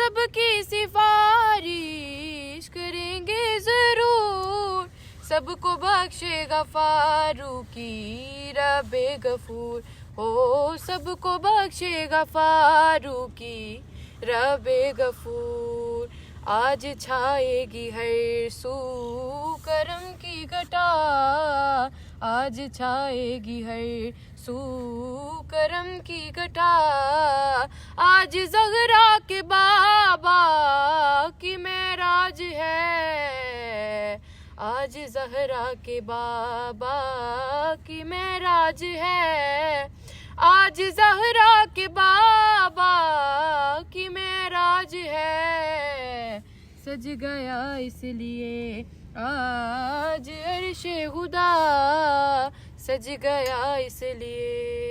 सबकी सिफारिश करेंगे जरूर, सबको बख्शेगा फारूकी रब्बे गफूर। हो सबको बख्शेगा फारूकी रब्बे गफूर। आज छाएगी हर सू करम की घटा, आज छाएगी हर सू करम की घटा। आज ज़हरा के बाबा की मेराज है, आज ज़हरा के बाबा की मेराज है, आज ज़हरा के बाबा की मेराज है। सज गया इसलिए आज अर्शे खुदा, सज गया इसलिए